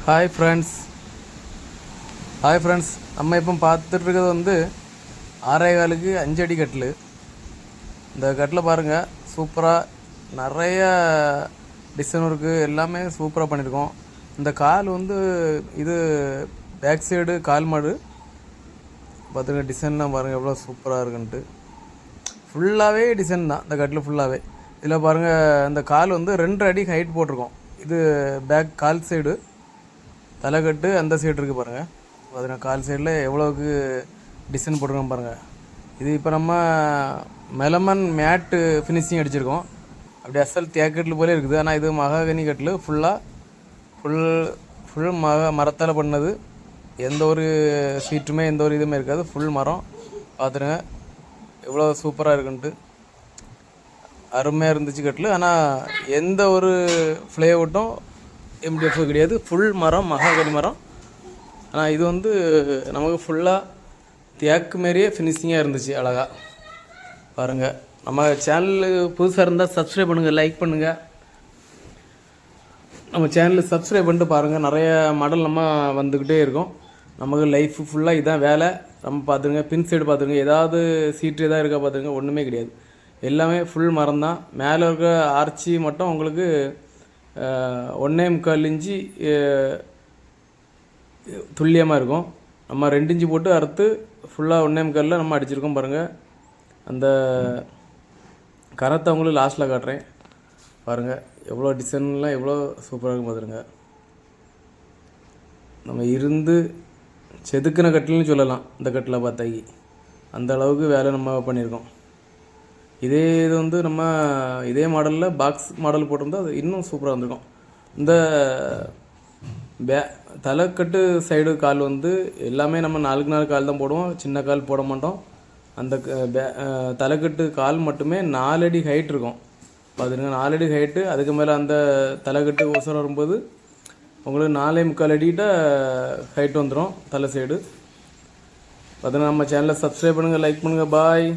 Hi friends. நம்ம இப்போ பார்த்துட்ருக்கிறது வந்து 6.25க்கு 5 அடி கட்டில். இந்த கட்டில் பாருங்கள், சூப்பராக நிறைய டிசைன் இருக்குது, எல்லாமே சூப்பராக பண்ணியிருக்கோம். இந்த கால் வந்து இது பேக் சைடு கால் மாடு பார்த்துங்க. டிசைன்லாம் பாருங்கள் எவ்வளோ சூப்பராக இருக்குன்ட்டு. ஃபுல்லாகவே டிசைன் தான் இந்த கட்டில் ஃபுல்லாகவே. இதில் பாருங்கள், இந்த கால் வந்து 2 அடி ஹைட் போட்டிருக்கோம். இது பேக் கால் சைடு தலைக்கட்டு அந்த சைடு இருக்குது பாருங்கள். பார்த்தீங்கன்னா கால் சைடில் எவ்வளோக்கு டிசைன் போட்டிருக்கோம் பாருங்கள். இது இப்போ நம்ம மெலமன் மேட்டு ஃபினிஷிங் அடிச்சிருக்கோம். அப்படி அசல் தேக்கட்டில் போலே இருக்குது. ஆனால் இது மகாகனி கட்டில் ஃபுல் மரத்தால் பண்ணது. எந்த ஒரு சீட்டுமே எந்த ஒரு இதுவுமே இருக்காது, ஃபுல் மரம். பார்த்துருங்க எவ்வளோ சூப்பராக இருக்குன்ட்டு. அருமையாக இருந்துச்சு கட்டில். ஆனால் எந்த ஒரு ஃப்ளேவுட்டும் MDF கிடையாது, ஃபுல் மரம், மகாகனி மரம். ஆனால் இது வந்து நமக்கு ஃபுல்லாக தேக்கு மாரியே ஃபினிஷிங்காக இருந்துச்சு, அழகாக. பாருங்கள், நம்ம சேனலு புதுசாக இருந்தால் சப்ஸ்கிரைப் பண்ணுங்கள், லைக் பண்ணுங்கள். நம்ம சேனலில் சப்ஸ்கிரைப் பண்ணிட்டு பாருங்கள், நிறைய மாடல் நம்ம வந்துக்கிட்டே இருக்கோம். நமக்கு லைஃப் ஃபுல்லாக இதுதான் வேலை. நம்ம பார்த்துருங்க, பின் சைடு பார்த்துருங்க, ஏதாவது சீட்டு எதாவது இருக்கா பார்த்துருங்க, ஒன்றுமே கிடையாது, எல்லாமே ஃபுல் மரம் தான். மேலே இருக்க ஆர்ச்சி மட்டும் உங்களுக்கு 1.25 இன்ச்சு துல்லியமாக இருக்கும். நம்ம 2 இன்ச்சு போட்டு அறுத்து ஃபுல்லாக 1.25 நம்ம அடிச்சிருக்கோம் பாருங்கள். அந்த கரத்தை அவங்களுக்கு லாஸ்ட்டில் காட்டுறேன் பாருங்கள். எவ்வளோ டிசைன்லாம் எவ்வளோ சூப்பராக இருக்கும் பார்த்துருங்க. நம்ம இருந்து செதுக்கின கட்டில்னு சொல்லலாம் இந்த கட்டில் பார்த்தாக்கி. அந்த அளவுக்கு வேலை நம்ம பண்ணியிருக்கோம். இதே இது வந்து நம்ம இதே மாடலில் பாக்ஸ் மாடல் போட்டிருந்தா அது இன்னும் சூப்பராக இருந்திருக்கும். இந்த தலைக்கட்டு சைடு கால் வந்து எல்லாமே நம்ம 4 கால் தான் போடுவோம், சின்ன கால் போட மாட்டோம். அந்த தலைக்கட்டு கால் மட்டுமே 4 அடி ஹைட் இருக்கும். பார்த்துருங்க, 4 அடி ஹைட்டு. அதுக்கு மேலே அந்த தலைக்கட்டு ஒசரம் வரும்போது உங்களுக்கு 4.25 அடிகிட்ட ஹைட் வந்துடும் தலை சைடு. பார்த்துங்க, நம்ம சேனலை சப்ஸ்கிரைப் பண்ணுங்கள், லைக் பண்ணுங்கள். பாய்.